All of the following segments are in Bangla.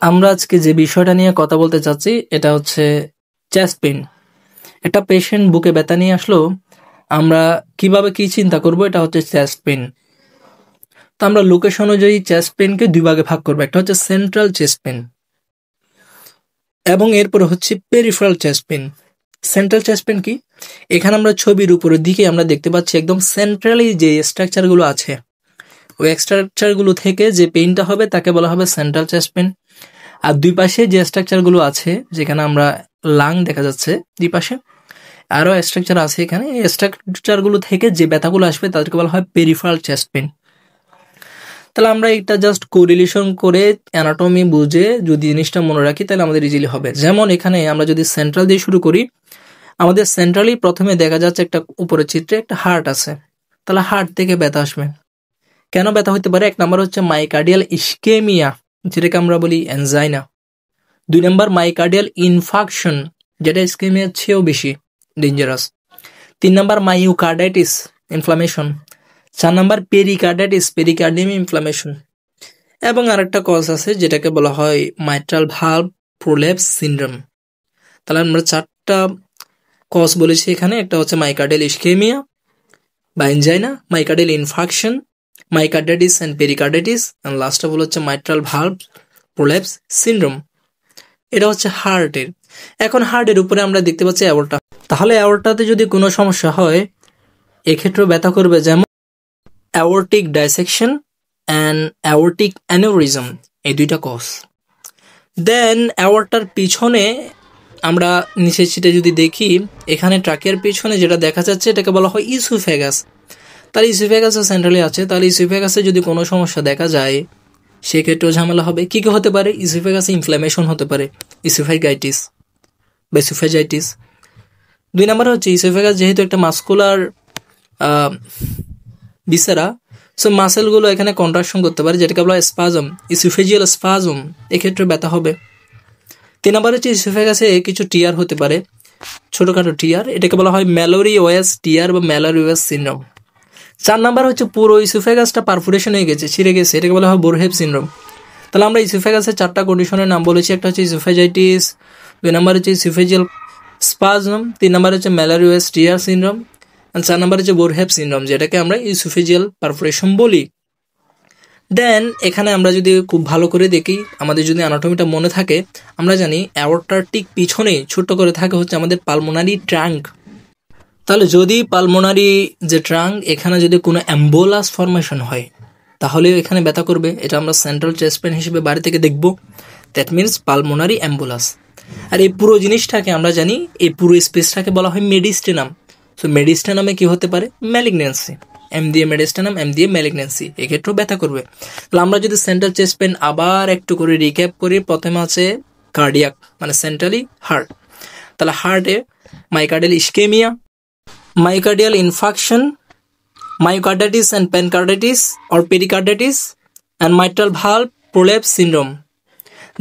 আমরা আজকে যে বিষয়টা নিয়ে কথা বলতে চাচ্ছি এটা হচ্ছে চেস্ট পেইন। একটা পেশেন্ট বুকে ব্যথা নিয়ে আসলো, আমরা কিভাবে কি চিন্তা করব, এটা হচ্ছে চেস্ট পেইন। তো আমরা লোকেশন অনুযায়ী চেস্ট পেইনকে দুই ভাগে ভাগ করবো, একটা হচ্ছে সেন্ট্রাল চেস্ট পেইন এবং এরপরে হচ্ছে peripheral chest pain. Central chest pain কি? এখানে আমরা ছবির উপরের দিকে আমরা দেখতে পাচ্ছি একদম সেন্ট্রালি যে স্ট্রাকচারগুলো আছে, ওই স্ট্রাকচারগুলো থেকে যে পেইনটা হবে তাকে বলা হবে সেন্ট্রাল চেস্ট পেইন। আর দুই পাশে যে স্ট্রাকচারগুলো আছে, যেখানে আমরা লাং দেখা যাচ্ছে দুই পাশে, আরও স্ট্রাকচার আছে এখানে, এই স্ট্রাকচারগুলো থেকে যে ব্যথাগুলো আসবে তাদেরকে বলা হয় পেরিফেরাল চেস্ট পেইন। তাহলে আমরা এটা জাস্ট কোরিলেশন করে অ্যানাটমি বুঝে যদি জিনিসটা মনে রাখি তাহলে আমাদের ইজিলি হবে। যেমন এখানে আমরা যদি সেন্ট্রাল দিয়ে শুরু করি, আমাদের সেন্ট্রালি প্রথমে দেখা যাচ্ছে একটা উপরের চিত্রে একটা হার্ট আছে, তাহলে হার্ট থেকে ব্যথা আসবে। কেন ব্যথা হতে পারে? এক নাম্বার হচ্ছে মাইকার্ডিয়াল ইস্কেমিয়া, যেটাকে আমরা বলি অ্যানজাইনা। দুই নাম্বার মাইকার্ডিয়াল ইনফাকশন, যেটা ইস্কেমিয়ার চেয়েও বেশি ডেঞ্জারাস। তিন নাম্বার মাইওকার্ডাইটিস ইনফ্লামেশন। চার নাম্বার পেরিকার্ডাইটিস, পেরিকার্ডিয়াম ইনফ্লামেশন। এবং আরেকটা কজ আছে যেটাকে বলা হয় মাইট্রাল ভালভ প্রোল্যাপস সিনড্রোম। তাহলে আমরা চারটা কজ বলেছি এখানে, একটা হচ্ছে মাইকার্ডিয়াল ইস্কেমিয়া বা angina, myocardial infarction, myocarditis and pericarditis, and last of all হচ্ছে মাইট্রাল ভালভ প্রোল্যাপস সিনড্রোম। এটা হচ্ছে হার্টের। এখন হার্টের উপরে আমরা দেখতে পাচ্ছি অ্যাওর্টা। তাহলে অ্যাওর্টাতে যদি কোনো সমস্যা হয় এক্ষেত্রে ব্যথা করবে, যেমন aortic dissection and aortic aneurysm, এই দুইটা কজ। দেন অ্যাওর্টার পিছনে আমরা নিচের চিটে যদি দেখি, এখানে ট্রাকের পিছনে যেটা দেখা যাচ্ছে এটাকে বলা হয় ইসোফেগাস। তাহলে ইসোফেগাসও সেন্ট্রালি আছে, তাহলে ইসোফেগাসে যদি কোনো সমস্যা দেখা যায় সেক্ষেত্রেও ঝামেলা হবে। কী কী হতে পারে? ইসোফেগাসে ইনফ্ল্যামেশন হতে পারে, ইসোফেগাইটিস বা ইসোফেজাইটিস। দুই নম্বর হচ্ছে ইসোফেগাস যেহেতু একটা মাস্কুলার বিসেরা, সো মাসেলগুলো এখানে কন্ট্রাকশন করতে পারে, যেটাকে বলা হয় স্পাজম, ইসোফেজিয়াল স্পাজম, এক্ষেত্রে ব্যথা হবে। তিন নম্বর হচ্ছে ইসোফেগাসে কিছু টিয়ার হতে পারে, ছোটোখাটো টিয়ার, এটাকে বলা হয় ম্যালোরি ওয়েস টিয়ার বা ম্যালোরি ওয়েস সিনড্রোম। চার নাম্বার হচ্ছে পুরো ইসোফেগাসটা পারফোরেশন হয়ে গেছে, ছিঁড়ে গেছে, এটাকে বলা হয় বোরহেপ সিনড্রোম। তাহলে আমরা ইসোফেগাসের চারটা কন্ডিশনের নাম বলেছি, একটা হচ্ছে ইসোফেজাইটিস, দুই নাম্বার হচ্ছে ইসোফেজিয়াল স্পাজম, তিন নাম্বার হচ্ছে ম্যালোরি ওয়েস টিয়ার সিনড্রোম, আর চার নাম্বার হচ্ছে বোরহেপ সিনড্রোম, যেটাকে আমরা ইসোফেজিয়াল পারফোরেশন বলি। দেন এখানে আমরা যদি খুব ভালো করে দেখি, আমাদের যদি অ্যানাটমিটা মনে থাকে, আমরা জানি অ্যাওর্টার ঠিক পিছনে ছোট্ট করে থাকে হচ্ছে আমাদের পালমোনারি ট্রাঙ্ক। তাহলে যদি পালমোনারি যে ট্রাঙ্ক, এখানে যদি কোনো অ্যাম্বোলাস ফরমেশন হয় তাহলে এখানে ব্যথা করবে। এটা আমরা সেন্ট্রাল চেস্ট পেইন হিসেবে বাড়ি থেকে দেখব, দ্যাট মিনস পালমোনারি অ্যাম্বোলাস। আর এই পুরো জিনিসটাকে আমরা জানি, এই পুরো স্পেসটাকে বলা হয় মেডিস্টেনাম। সো মেডিস্টেনামে কি হতে পারে? ম্যালিগন্যান্সি। এম দিয়ে মেডিস্টেনাম, এম দিয়ে ম্যালিগন্যান্সি, এক্ষেত্রেও ব্যথা করবে। তাহলে আমরা যদি সেন্ট্রাল চেস্ট পেইন আবার একটু করে রিক্যাপ করি, প্রথমে আছে কার্ডিয়াক, মানে সেন্ট্রালি হার্ট। তাহলে হার্টে myocardial ischaemia, myocardial infarction, myocarditis and pericarditis or pericarditis, and mitral valve prolapse syndrome.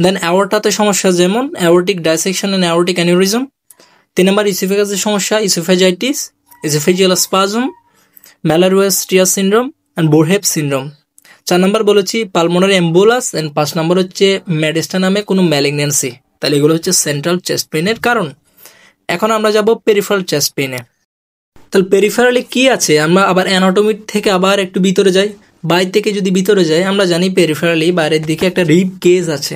Then aortaতে সমস্যা যেমন aortic dissection and aortic aneurysm. তিন নম্বর ইসোফেগাসের সমস্যা oesophagitis, oesophageal spasm, Mallory Weiss tear syndrome and Boerhaave syndrome. চার নম্বর বলেছি পালমোনারি এম্বোলাস, অ্যান্ড পাঁচ নম্বর হচ্ছে মেডিস্টেনামে কোনো ম্যালিগন্যান্সি। তাহলে এগুলো হচ্ছে সেন্ট্রাল চেস্ট পেইনের কারণ। এখন আমরা যাব পেরিফেরাল চেস্ট পেইনে। তাহলে পেরিফেরালি কি আছে? আমরা আবার অ্যানাটমি থেকে আবার একটু ভিতরে যাই, বাইরে থেকে যদি ভিতরে যাই, আমরা জানি পেরিফেরালি বাইরের দিকে একটা রিব কেজ আছে,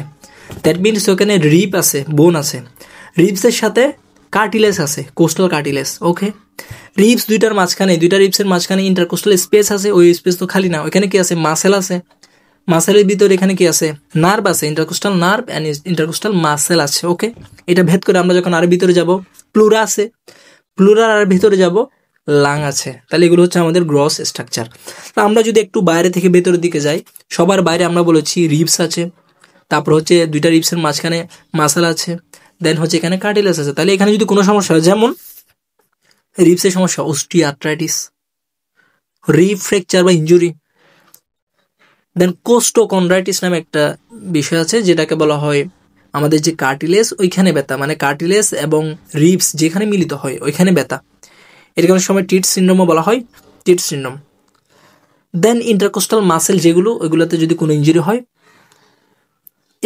দ্যাট মিনস ওখানে রিব আছে, বোন আছে, রিবসের সাথে কার্টিলেজ আছে, কোস্টাল কার্টিলেজ। ওকে, রিবস দুইটার মাঝখানে, দুইটা রিবসের মাঝখানে ইন্টারকোস্টাল স্পেস আছে, ওই স্পেস তো খালি না, ওখানে কি আছে? মাসেল আছে, মাসেলের ভিতরে এখানে কি আছে? নার্ভ আছে, intercostal nerve and intercostal muscle আছে। ওকে, এটা ভেদ করে আমরা যখন আরো ভিতরে যাব, প্লুরা আছে, প্লুরার আর ভিতরে যাব লাং আছে। তাহলে এগুলো হচ্ছে আমাদের গ্রস স্ট্রাকচার। আমরা যদি একটু বাইরে থেকে ভেতরের দিকে যাই, সবার বাইরে আমরা বলেছি রিবস আছে, তারপর হচ্ছে দুইটা রিবসের মাঝখানে মাসেল আছে, দেন হচ্ছে এখানে কার্টিলেজ আছে। তাহলে এখানে যদি কোনো সমস্যা হয়, যেমন রিবসের সমস্যা, অস্টিওআর্থ্রাইটিস, রিব ফ্র্যাকচার বা ইনজুরি, দেন কোস্টোকন্ড্রাইটিস নামে একটা বিষয় আছে, যেটাকে বলা হয় আমাদের যে কার্টিলেজ ওইখানে ব্যথা, মানে কার্টিলেজ এবং রিবস যেখানে মিলিত হয় ওইখানে ব্যথা, এর কোনো সময় টিট সিনড্রোমও বলা হয়, টিট সিনড্রোম। দেন ইন্টারকোস্টাল মাসেল যেগুলো, ওইগুলোতে যদি কোনো ইনজুরি হয়,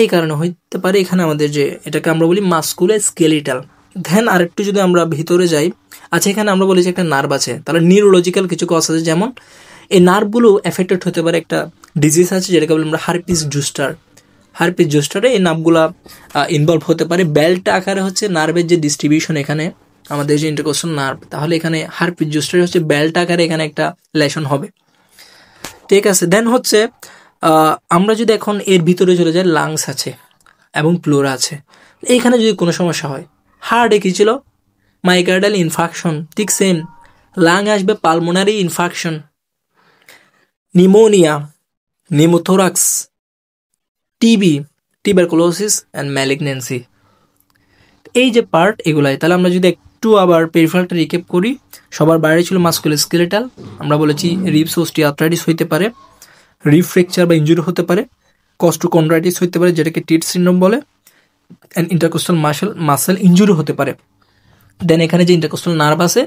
এই কারণে হইতে পারে এখানে আমাদের যে এটাকে আমরা বলি মাস্কুলোস্কেলিটাল। দেন আরেকটু যদি আমরা ভিতরে যাই, আচ্ছা এখানে আমরা বলি যে একটা নার্ভ আছে, তাহলে নিউরোলজিক্যাল কিছু কজ আছে, যেমন এই নার্ভগুলো এফেক্টেড হতে পারে, একটা ডিজিজ আছে যেটাকে বলি আমরা হারপিস জোস্টার। হারপিস জোস্টারে এই নার্ভগুলা ইনভলভ হতে পারে। বেল্ট আকারে হচ্ছে নার্ভের যে ডিস্ট্রিবিউশন এখানে আমাদের যে ইন্টারকোস্টাল নার্ভ, তাহলে এখানে হারপিস জোস্টারে হচ্ছে বেল্ট আকারে এখানে একটা লেশন হবে, ঠিক আছে। দেন হচ্ছে আমরা যদি এখন এর ভিতরে চলে যাই, লাংস আছে এবং প্লোরা আছে। এইখানে যদি কোনো সমস্যা হয়, হার্টে কী ছিল, মাইকার্ডাল ইনফাকশন, ঠিক সেম লাং আসবে pulmonary infarction, pneumonia, pneumothorax, TB, tuberculosis and malignancy. এই যে পার্ট এগুলাই। তাহলে আমরা যদি একটু আবার পেরিফেরালটা রিক্যাপ করি, সবার বাইরে ছিল মাস্কুলোস্কেলেটাল, আমরা বলেছি রিবস অস্টিওআর্থ্রাইটিস হইতে পারে, রিব ফ্র্যাকচার বা ইনজুরি হতে পারে, কস্টোকন্ড্রাইটিস হইতে পারে যেটাকে টিট সিনড্রোম বলে, অ্যান্ড ইন্টারকোস্টাল মাসেল ইনজুরি হতে পারে। দেন এখানে যে ইন্টারকোস্টাল নার্ভ আছে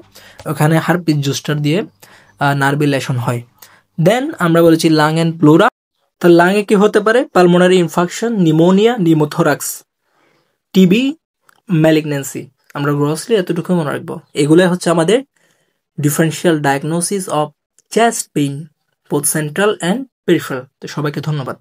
ওখানে হারপিস জোস্টার দিয়ে নার্ভিলেশন হয়। দেন আমরা বলেছি লাং অ্যান্ড প্লোরা। তার লাংয়ে কি হতে পারে, pulmonary infarction, pneumonia, pneumothorax, TB, malignancy. আমরা গ্রসলি এতটুকু মনে রাখবো। এগুলো হচ্ছে আমাদের differential diagnosis of chest pain, both central and peripheral. তো সবাইকে ধন্যবাদ।